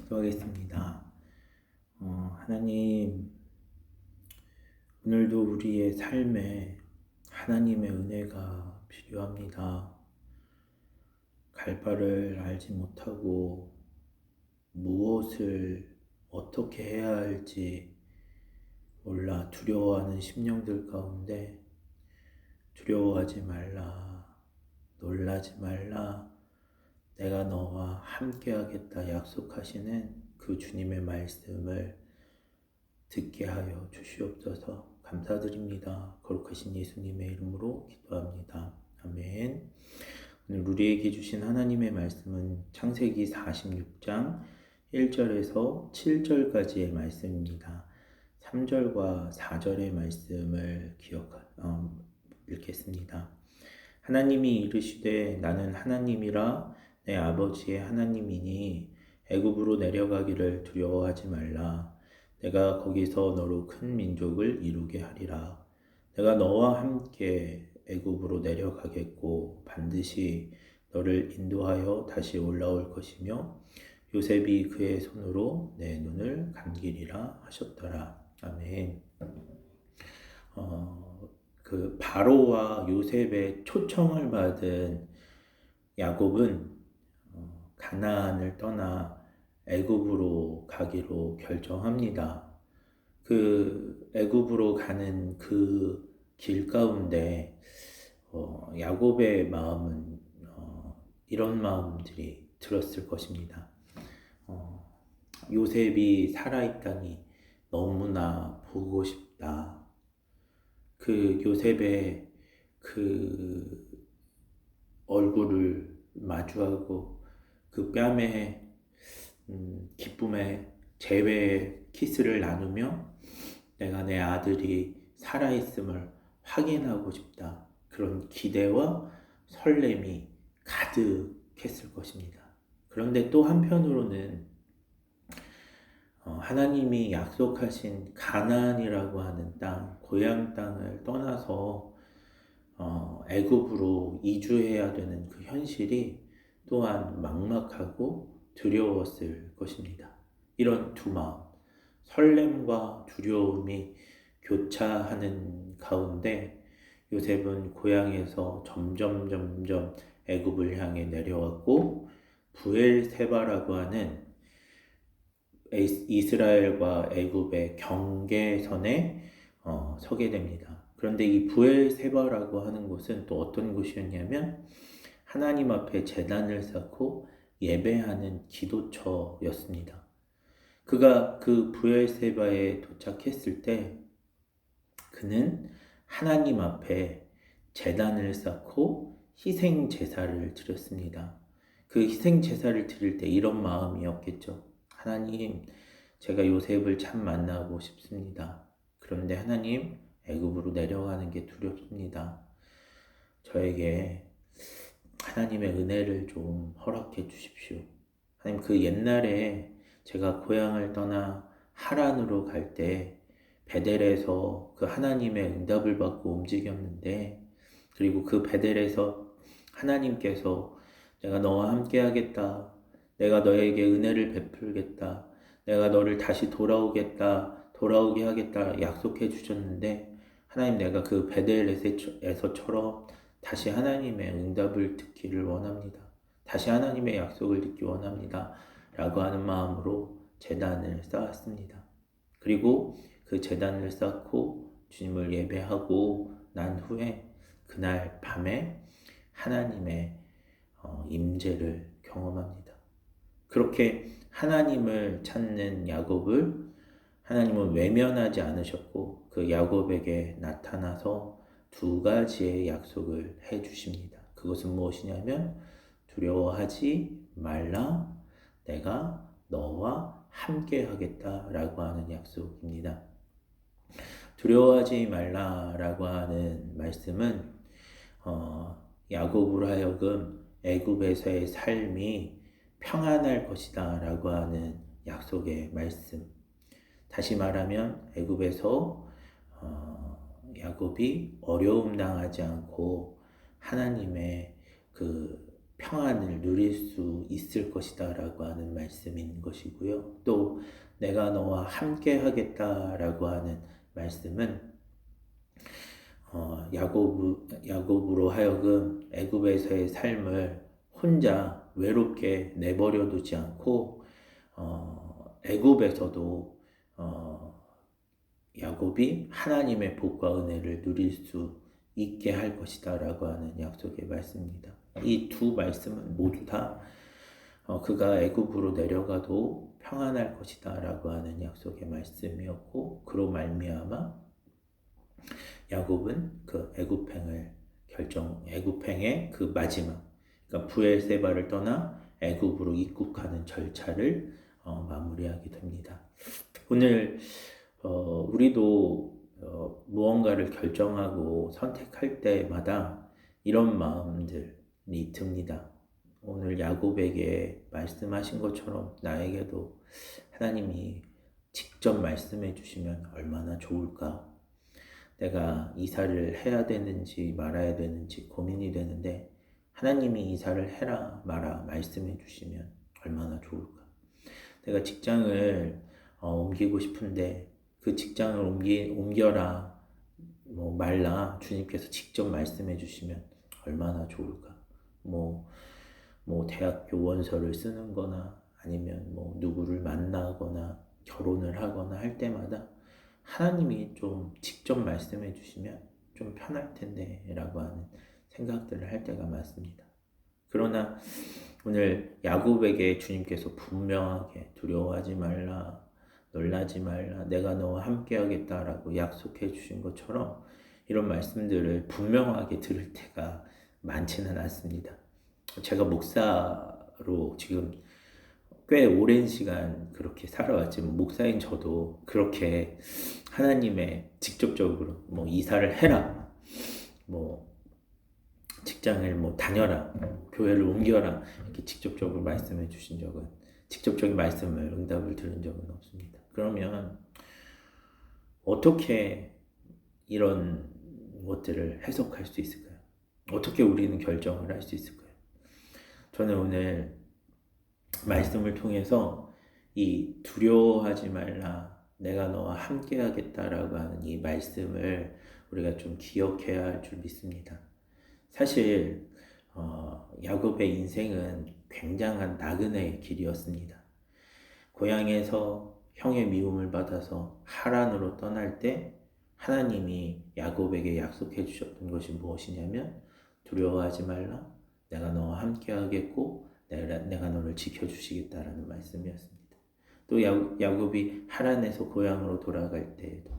기도하겠습니다. 하나님, 오늘도 우리의 삶에 하나님의 은혜가 필요합니다. 갈 바를 알지 못하고 무엇을 어떻게 해야 할지 몰라 두려워하는 심령들 가운데 두려워하지 말라, 놀라지 말라, 내가 너와 함께하겠다 약속하시는 그 주님의 말씀을 듣게 하여 주시옵소서. 감사드립니다. 거룩하신 예수님의 이름으로 기도합니다. 아멘. 오늘 우리에게 주신 하나님의 말씀은 창세기 46장 1절에서 7절까지의 말씀입니다. 3절과 4절의 말씀을 읽겠습니다. 하나님이 이르시되 나는 하나님이라 내 아버지의 하나님이니 애굽으로 내려가기를 두려워하지 말라. 내가 거기서 너로 큰 민족을 이루게 하리라. 내가 너와 함께 애굽으로 내려가겠고 반드시 너를 인도하여 다시 올라올 것이며 요셉이 그의 손으로 내 눈을 감기리라 하셨더라. 아멘. 그 바로와 요셉의 초청을 받은 야곱은 가나안을 떠나 애굽으로 가기로 결정합니다. 그 애굽으로 가는 그 길 가운데 야곱의 마음은 이런 마음들이 들었을 것입니다. 요셉이 살아있다니 너무나 보고 싶다. 그 요셉의 그 얼굴을 마주하고 그 뺨에 기쁨의 재회의 키스를 나누며 내가 내 아들이 살아있음을 확인하고 싶다. 그런 기대와 설렘이 가득했을 것입니다. 그런데 또 한편으로는 하나님이 약속하신 가나안이라고 하는 땅, 고향 땅을 떠나서 애굽으로 이주해야 되는 그 현실이 또한 막막하고 두려웠을 것입니다. 이런 두 마음, 설렘과 두려움이 교차하는 가운데 요셉은 고향에서 점점 애굽을 향해 내려왔고 부엘세바라고 하는 이스라엘과 애굽의 경계선에 서게 됩니다. 그런데 이 부엘세바라고 하는 곳은 또 어떤 곳이었냐면 하나님 앞에 제단을 쌓고 예배하는 기도처였습니다. 그가 그 부엘세바에 도착했을 때 그는 하나님 앞에 제단을 쌓고 희생 제사를 드렸습니다. 그 희생 제사를 드릴 때 이런 마음이었겠죠. 하나님, 제가 요셉을 참 만나고 싶습니다. 그런데 하나님, 애굽으로 내려가는 게 두렵습니다. 저에게 하나님의 은혜를 좀 허락해 주십시오. 하나님, 그 옛날에 제가 고향을 떠나 하란으로 갈 때 베델에서 그 하나님의 응답을 받고 움직였는데, 그리고 그 베델에서 하나님께서 내가 너와 함께 하겠다. 내가 너에게 은혜를 베풀겠다. 내가 너를 다시 돌아오게 하겠다 약속해 주셨는데, 하나님, 내가 그 베델에서처럼 다시 하나님의 응답을 듣기를 원합니다. 다시 하나님의 약속을 듣기 원합니다. 라고 하는 마음으로 제단을 쌓았습니다. 그리고 그 제단을 쌓고 주님을 예배하고 난 후에 그날 밤에 하나님의 임재를 경험합니다. 그렇게 하나님을 찾는 야곱을 하나님은 외면하지 않으셨고 그 야곱에게 나타나서 두 가지의 약속을 해 주십니다. 그것은 무엇이냐면 두려워하지 말라, 내가 너와 함께 하겠다라고 하는 약속입니다. 두려워하지 말라라고 하는 말씀은 야곱으로 하여금 애굽에서의 삶이 평안할 것이다 라고 하는 약속의 말씀. 다시 말하면 애굽에서 야곱이 어려움 당하지 않고 하나님의 그 평안을 누릴 수 있을 것이다 라고 하는 말씀인 것이고요. 또 내가 너와 함께 하겠다라고 하는 말씀은 야곱으로 하여금 애굽에서의 삶을 혼자 외롭게 내버려 두지 않고 애굽에서도 야곱이 하나님의 복과 은혜를 누릴 수 있게 할 것이다 라고 하는 약속의 말씀입니다. 이 두 말씀은 모두 다 그가 애굽으로 내려가도 평안할 것이다 라고 하는 약속의 말씀이었고, 그로 말미암아 야곱은 그 애굽행의 그 마지막, 그러니까 부엘세바를 떠나 애굽으로 입국하는 절차를 마무리하게 됩니다. 오늘 우리도 무언가를 결정하고 선택할 때마다 이런 마음들이 듭니다. 오늘 야곱에게 말씀하신 것처럼 나에게도 하나님이 직접 말씀해 주시면 얼마나 좋을까? 내가 이사를 해야 되는지 말아야 되는지 고민이 되는데 하나님이 이사를 해라 마라 말씀해 주시면 얼마나 좋을까? 내가 직장을 옮기고 싶은데 그 직장을 옮겨라 말라 주님께서 직접 말씀해 주시면 얼마나 좋을까? 뭐 대학교 원서를 쓰는 거나 아니면 누구를 만나거나 결혼을 하거나 할 때마다 하나님이 좀 직접 말씀해 주시면 좀 편할 텐데 라고 하는 생각들을 할 때가 많습니다. 그러나 오늘 야곱에게 주님께서 분명하게 두려워하지 말라, 놀라지 말라, 내가 너와 함께 하겠다라고 약속해 주신 것처럼 이런 말씀들을 분명하게 들을 때가 많지는 않습니다. 제가 목사로 지금 꽤 오랜 시간 그렇게 살아왔지만 목사인 저도 그렇게 하나님의 직접적으로 이사를 해라, 직장을 다녀라, 교회를 옮겨라 이렇게 직접적으로 말씀해 주신 적은, 직접적인 말씀을 응답을 들은 적은 없습니다. 그러면 어떻게 이런 것들을 해석할 수 있을까요? 어떻게 우리는 결정을 할 수 있을까요? 저는 오늘 말씀을 통해서 이 두려워하지 말라, 내가 너와 함께 하겠다라고 하는 이 말씀을 우리가 좀 기억해야 할 줄 믿습니다. 사실 야곱의 인생은 굉장한 나그네의 길이었습니다. 고향에서 형의 미움을 받아서 하란으로 떠날 때 하나님이 야곱에게 약속해 주셨던 것이 무엇이냐면 두려워하지 말라, 내가 너와 함께 하겠고 내가 너를 지켜주시겠다라는 말씀이었습니다. 또 야곱이 하란에서 고향으로 돌아갈 때에도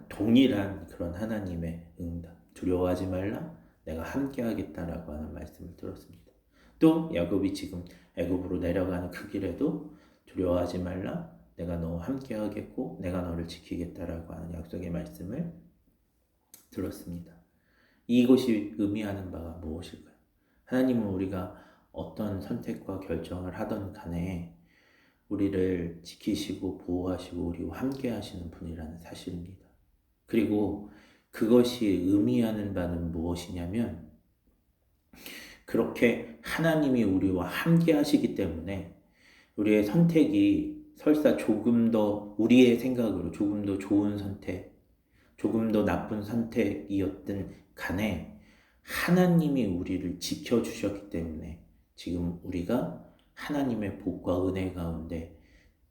동일한 그런 하나님의 응답, 두려워하지 말라, 내가 함께 하겠다라고 하는 말씀을 들었습니다. 또 야곱이 지금 애굽으로 내려가는 그 길에도 두려워하지 말라, 내가 너와 함께 하겠고 내가 너를 지키겠다라고 하는 약속의 말씀을 들었습니다. 이것이 의미하는 바가 무엇일까요? 하나님은 우리가 어떤 선택과 결정을 하던 간에 우리를 지키시고 보호하시고 우리와 함께 하시는 분이라는 사실입니다. 그리고 그것이 의미하는 바는 무엇이냐면, 그렇게 하나님이 우리와 함께 하시기 때문에 우리의 선택이 설사 조금 더 우리의 생각으로 조금 더 좋은 선택, 조금 더 나쁜 선택이었든 간에 하나님이 우리를 지켜주셨기 때문에 지금 우리가 하나님의 복과 은혜 가운데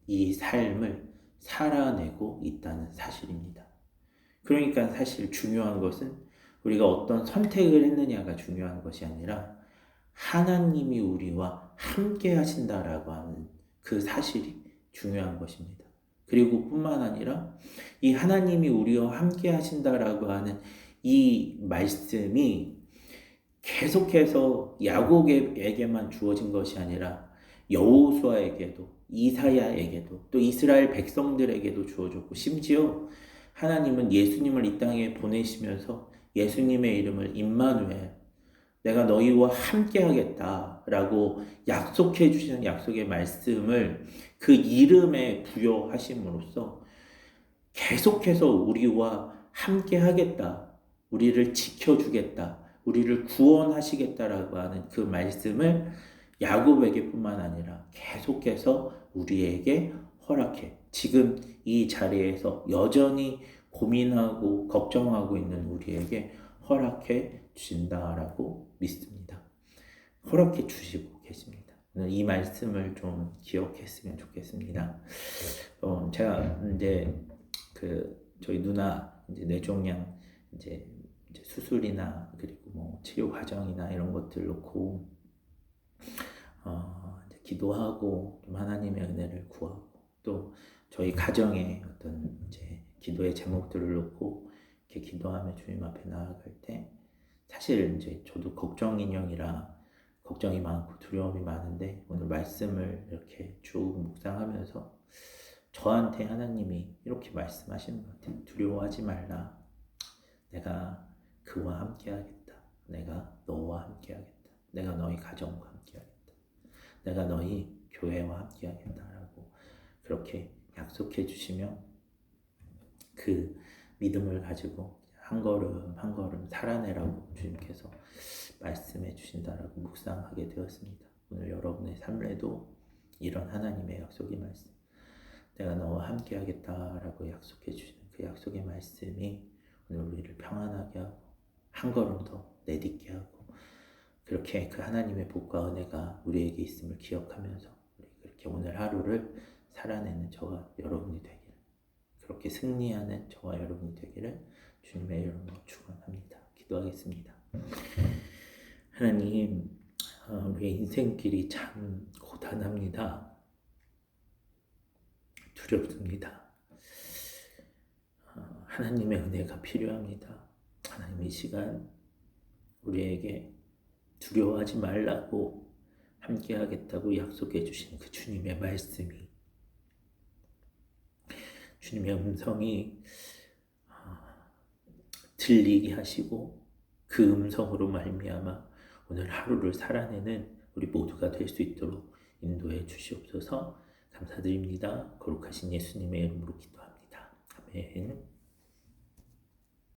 이 삶을 살아내고 있다는 사실입니다. 그러니까 사실 중요한 것은 우리가 어떤 선택을 했느냐가 중요한 것이 아니라 하나님이 우리와 함께 하신다라고 하는 그 사실이 중요한 것입니다. 그리고 뿐만 아니라 이 하나님이 우리와 함께 하신다라고 하는 이 말씀이 계속해서 야곱에게만 주어진 것이 아니라 여호수아에게도, 이사야에게도, 또 이스라엘 백성들에게도 주어졌고, 심지어 하나님은 예수님을 이 땅에 보내시면서 예수님의 이름을 임마누엘, 내가 너희와 함께 하겠다라고 약속해 주시는 약속의 말씀을 그 이름에 부여하심으로써 계속해서 우리와 함께 하겠다, 우리를 지켜주겠다, 우리를 구원하시겠다라고 하는 그 말씀을 야곱에게뿐만 아니라 계속해서 우리에게 허락해. 지금 이 자리에서 여전히 고민하고 걱정하고 있는 우리에게 허락해 주신다라고 믿습니다. 허락해 주시고 계십니다. 이 말씀을 좀 기억했으면 좋겠습니다. 제가 이제 저희 누나 이제 뇌종양 이제 수술이나 그리고 뭐 치료 과정이나 이런 것들 놓고 이제 기도하고 좀 하나님의 은혜를 구하고 또 저희 가정의 어떤 이제 기도의 제목들을 놓고 이렇게 기도하며 주님 앞에 나아갈 때 사실 이제 저도 걱정 인형이라 걱정이 많고 두려움이 많은데 오늘 말씀을 이렇게 쭉 묵상하면서 저한테 하나님이 이렇게 말씀하시는 것 같아요. 두려워하지 말라. 내가 그와 함께 하겠다. 내가 너와 함께 하겠다. 내가 너희 가정과 함께 하겠다. 내가 너희 교회와 함께 하겠다라고 그렇게 약속해 주시며 그 믿음을 가지고 한 걸음 한 걸음 살아내라고 주님께서 말씀해 주신다라고 묵상하게 되었습니다. 오늘 여러분의 삶에도 이런 하나님의 약속의 말씀, 내가 너와 함께 하겠다라고 약속해 주시는 그 약속의 말씀이 오늘 우리를 평안하게 하고 한 걸음 더 내딛게 하고 그렇게 그 하나님의 복과 은혜가 우리에게 있음을 기억하면서 우리 그렇게 오늘 하루를 살아내는 저와 여러분이 되기를, 그렇게 승리하는 저와 여러분이 되기를 주님의 이름으로 축원합니다. 기도하겠습니다. 하나님, 우리의 인생길이 참 고단합니다. 두렵습니다. 하나님의 은혜가 필요합니다. 하나님, 이 시간 우리에게 두려워하지 말라고 함께 하겠다고 약속해 주신 그 주님의 말씀이, 주님의 음성이 들리게 하시고 그 음성으로 말미암아 오늘 하루를 살아내는 우리 모두가 될 수 있도록 인도해 주시옵소서. 감사드립니다. 거룩하신 예수님의 이름으로 기도합니다. 아멘.